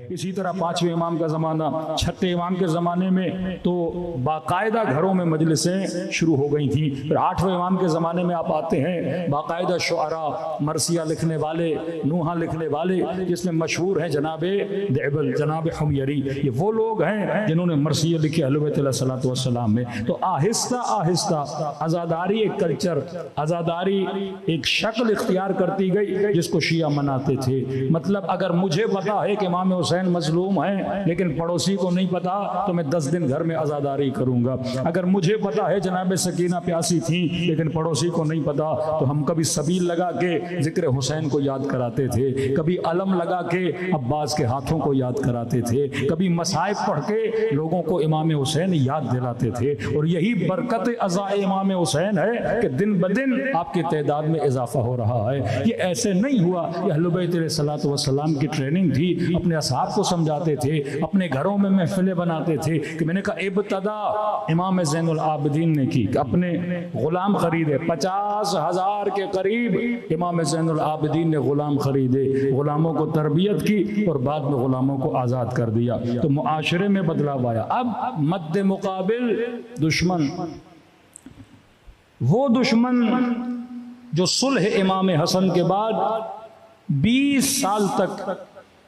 इसी तरह 5वें इमाम का ज़माना, 6ठे इमाम के ज़माने में तो बाकायदा घरों में मजलिसें शुरू हो गई थी। फिर 8वें इमाम के ज़माने में आप आते हैं, बाकायदा शुअरा, मरसिया लिखने वाले, नूहा लिखने वाले, जिसमें मशहूर हैं जनाब देबल, जनाब हमयरी। ये वो लोग हैं जिन्होंने मरसिया लिखे अहले बैत अलैहिस्सलातु वस्सलाम में। तो आहिस्ता आहिस्ता आज़ादारी एक कल्चर, आज़ादारी एक शक्ल इख्तियार करती गई जिसको शिया मनाते थे। मतलब अगर मुझे पता है कि इमाम हुसैन मजलूम हैं लेकिन पड़ोसी को नहीं पता तो मैं 10 दिन घर में आज़ादारी करूंगा। अगर मुझे पता है जनाब सकीना प्यासी थी लेकिन पड़ोसी को नहीं पता तो हम कभी सबील लगा के जिक्र हुसैन को याद कराते थे, कभी अलम लगा के अब्बास के हाथों को याद कराते थे, कभी मसाइब पढ़ के लोगों को इमाम हुसैन याद दिलाते थे। और यही बरकत अज़ाए इमाम हुसैन है कि दिन ब दिन आपकी तादाद में इजाफा हो रहा है। ये ऐसे नहीं हुआ, ये अहले बैत अलैहिस्सलातु वस्सलाम की ट्रेनिंग थी। अपने असहाब को समझाते थे, अपने घरों में महफिलें बनाते थे कि मैंने कहा इब्तदा इमाम ज़ैनुल आबिदीन ने की, अपने गुलाम खरीदे, 50,000 के करीब इमाम ज़ैनुल आबिदीन ने गुलाम खरीदे, गुलामों को तरबियत की और बाद में गुलामों को आज़ाद कर दिया। तो मुआशरे में बदलाव आया। अब मद्दे मुकाबिल दुश्मन, वो दुश्मन जो सुलह इमाम हसन के बाद 20 साल तक,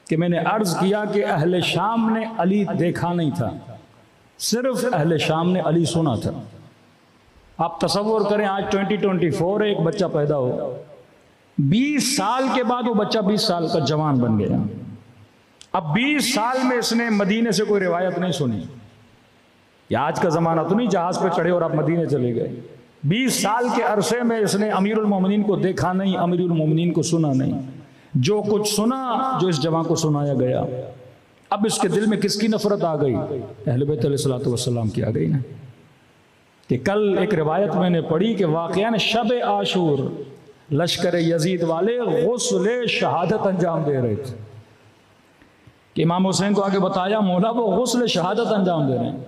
कि मैंने अर्ज किया कि अहले शाम ने अली देखा नहीं था, सिर्फ अहले शाम ने अली सुना था। आप तसव्वुर करें आज 2024 एक बच्चा पैदा हो, 20 साल के बाद वो बच्चा 20 साल का जवान बन गया। अब 20 साल में इसने मदीने से कोई रिवायत नहीं सुनी। या आज का जमाना तो नहीं जहाज पे चढ़े और आप मदीने चले गए। 20 साल के अरसे में इसने अमीरुल मोमिनीन को देखा नहीं, अमीरुल मोमिनीन को सुना नहीं। जो कुछ सुना जो इस जवान को सुनाया गया, अब इसके दिल में किसकी नफरत आ गई? अहले बैत अलैहिस्सलातु वस्सलाम की आ गई ना। कि कल एक रिवायत मैंने पढ़ी कि वाक़यान शब आशूर लश्कर यजीद वाले गुस्ल शहादत अंजाम दे रहे थे। कि इमाम हुसैन को आगे बताया, मौला वो गुस्ल शहादत अंजाम दे रहे हैं।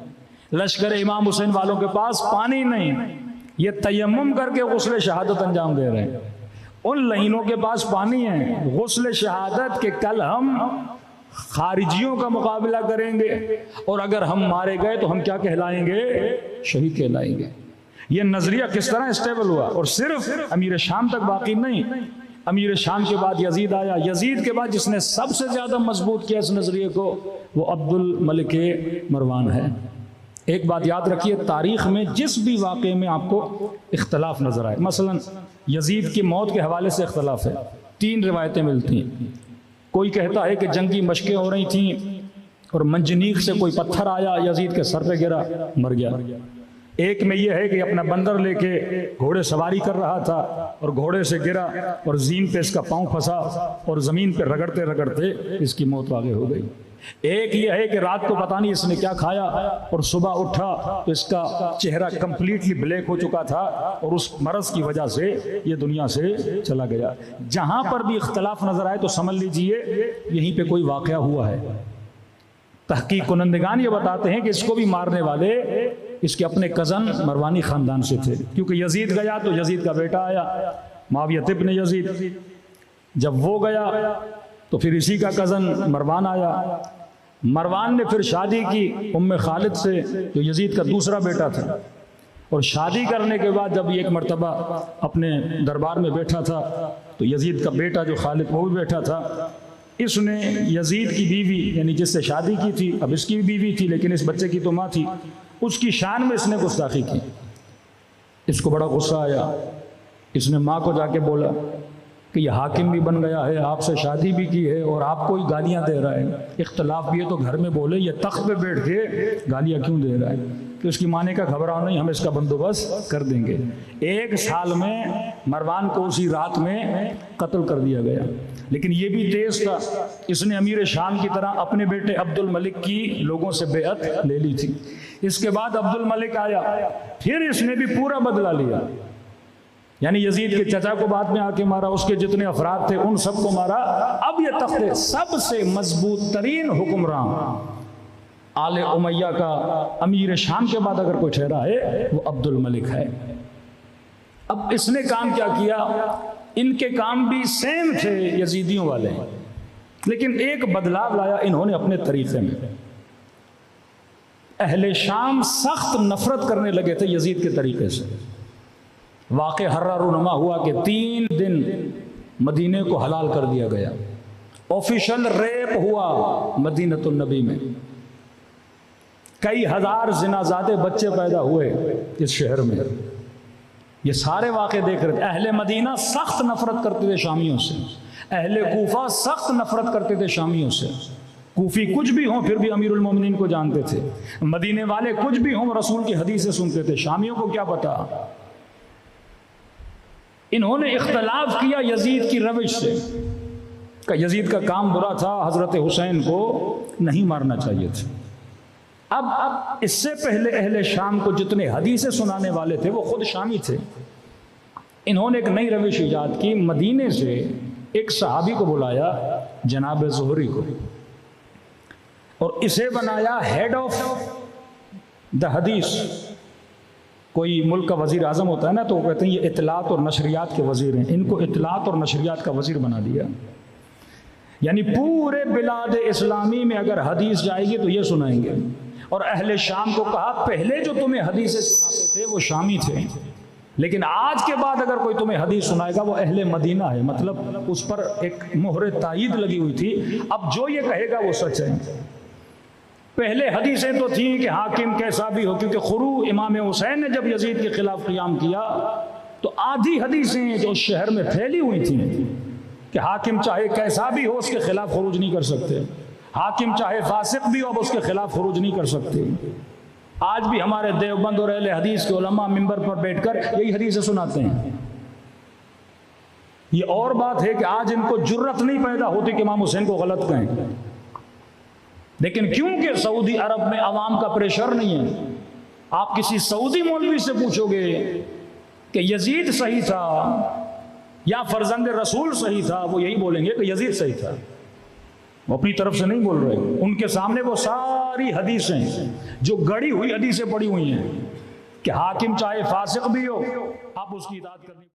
लश्कर इमाम हुसैन वालों के पास पानी नहीं, ये तयम्मुम करके गुस्ल शहादत अंजाम दे रहे हैं। उन लहीनों के पास पानी है, गुस्ल शहादत के कल हम खारिजियों का मुकाबला करेंगे और अगर हम मारे गए तो हम क्या कहलाएंगे? शहीद कहलाएंगे। ये नजरिया किस तरह स्टेबल हुआ। और सिर्फ अमीर शाम तक बाकी नहीं, अमीर शाम के बाद यजीद आया। यजीद के बाद जिसने सबसे ज्यादा मजबूत किया इस नजरिए को वो अब्दुल मलिक मरवान है। एक बात याद रखिए, तारीख में जिस भी वाक़े में आपको इख्तलाफ नजर आए, मसलन यजीद की मौत के हवाले से इख्तलाफ है, 3 रिवायतें मिलती हैं। कोई कहता है कि जंगी मशकें हो रही थीं और मंजनीक से कोई पत्थर आया, यजीद के सर पे गिरा, मर गया। एक में यह है कि अपना बंदर लेके घोड़े सवारी कर रहा था और घोड़े से गिरा और जीन पे इसका पाँव फंसा और ज़मीन पे रगड़ते रगड़ते इसकी मौत वाक़ई हो गई। एक यह है कि रात को पता नहीं इसने क्या खाया और सुबह उठा तो इसका चेहरा कंप्लीटली ब्लैक हो चुका था और उस मरज़ की वजह से ये दुनिया से चला गया। जहाँ पर भी इख्तलाफ नजर आए तो समझ लीजिए यहीं पे कोई वाक़या हुआ है। तहकीक कुनंदगान ये बताते हैं कि इसको भी मारने वाले इसके अपने कज़न मरवानी ख़ानदान से थे, क्योंकि यजीद गया तो यजीद का बेटा आया मुआविया इब्न यजीद, जब वो गया तो फिर इसी का कज़न मरवान आया। मरवान ने फिर शादी की उम्मे खालिद से जो यजीद का दूसरा बेटा था, और शादी करने के बाद जब एक मर्तबा अपने दरबार में बैठा था तो यजीद का बेटा जो खालिद वो भी बैठा था। इसने यजीद की बीवी यानी जिससे शादी की थी, अब इसकी भी बीवी थी लेकिन इस बच्चे की तो माँ थी, उसकी शान में इसने गुस्ताखी की। इसको बड़ा गुस्सा आया, इसने माँ को जाके बोला कि यह हाकिम भी बन गया है, आपसे शादी भी की है और आपको ही गालियाँ दे रहा है, इख्तलाफ भी है तो घर में बोले, ये तख्त पे बैठ के गालियाँ क्यों दे रहा है? तो उसकी माने का घबराओ नहीं, हम इसका बंदोबस्त कर देंगे। 1 साल में मरवान को उसी रात में कत्ल कर दिया गया। लेकिन ये भी तेज था, इसने अमीर शाम की तरह अपने बेटे अब्दुल मलिक की लोगों से बेअत ले ली थी। इसके बाद अब्दुल मलिक आया, फिर इसने भी पूरा बदला लिया, यानी यजीद के चचा को बाद में आके मारा, उसके जितने अफराद थे उन सबको मारा। अब ये तख्ते सबसे मजबूत तरीन हुक्मरान आले उमैया का अमीर शाम के बाद अगर कोई ठहरा है वो अब्दुल मलिक है। अब इसने काम क्या किया? इनके काम भी सेम थे यजीदियों वाले, लेकिन एक बदलाव लाया इन्होंने अपने तरीके में। अहले शाम सख्त नफरत करने लगे थे यजीद के तरीके से। वाक़े हर्रा रूनमा हुआ कि 3 दिन मदीने को हलाल कर दिया गया। ऑफिशियल रेप हुआ मदीनतुन नबी में। कई हजार जिनाज़ादे बच्चे पैदा हुए इस शहर में। ये सारे वाक़े देख रहे थे। अहले मदीना सख्त नफरत करते थे शामियों से, अहले कूफा सख्त नफरत करते थे शामियों से। कूफी कुछ भी हों फिर भी अमीरुल मोमिनीन को जानते थे, मदीने वाले कुछ भी हों रसूल की हदीसें सुनते थे, शामियों को क्या पता। इन्होंने इख्तलाफ किया यजीद की रविश से कि यजीद का काम बुरा था, हजरत हुसैन को नहीं मारना चाहिए था। अब इससे पहले अहले शाम को जितने हदीसें सुनाने वाले थे वो खुद शामी थे। इन्होंने एक नई रविश ईजाद की। मदीने से एक सहाबी को बुलाया, जनाब ज़ुहरी को, और इसे बनाया हेड ऑफ द हदीस। कोई मुल्क का वजीर आजम होता है ना, तो वो कहते हैं ये इतलात और नशरियात के वजीर हैं। इनको इतलात और नशरियात का वजीर बना दिया। यानी पूरे बिलाद इस्लामी में अगर हदीस जाएगी तो ये सुनाएंगे। और अहले शाम को कहा पहले जो तुम्हें हदीसें सुनाते थे वो शामी थे, लेकिन आज के बाद अगर कोई तुम्हें हदीस सुनाएगा वो अहले मदीना है। मतलब उस पर एक मोहरे तायीद लगी हुई थी। अब जो ये कहेगा वो सच है। पहले हदीसें तो थी कि हाकिम कैसा भी हो, क्योंकि खुरू इमाम हुसैन ने जब यजीद के खिलाफ क़ियाम किया तो आधी हदीसें जो शहर में फैली हुई थी कि हाकिम चाहे कैसा भी हो उसके खिलाफ खुरूज नहीं कर सकते, हाकिम चाहे फासिक भी हो अब उसके खिलाफ खुरूज नहीं कर सकते। आज भी हमारे देवबंद और अहले हदीस के उलमा मिंबर पर बैठकर यही हदीसें सुनाते हैं। ये और बात है कि आज इनको जुर्रत नहीं पैदा होती कि इमाम हुसैन को गलत कहें, लेकिन क्योंकि सऊदी अरब में अवाम का प्रेशर नहीं है। आप किसी सऊदी मौलवी से पूछोगे कि यजीद सही था या फरजंद रसूल सही था, वो यही बोलेंगे कि यजीद सही था। वो अपनी तरफ से नहीं बोल रहे। उनके सामने वो सारी हदीसें जो गढ़ी हुई हदीसें पड़ी हुई हैं कि हाकिम चाहे फासिक भी हो आप उसकी इताअत करनी।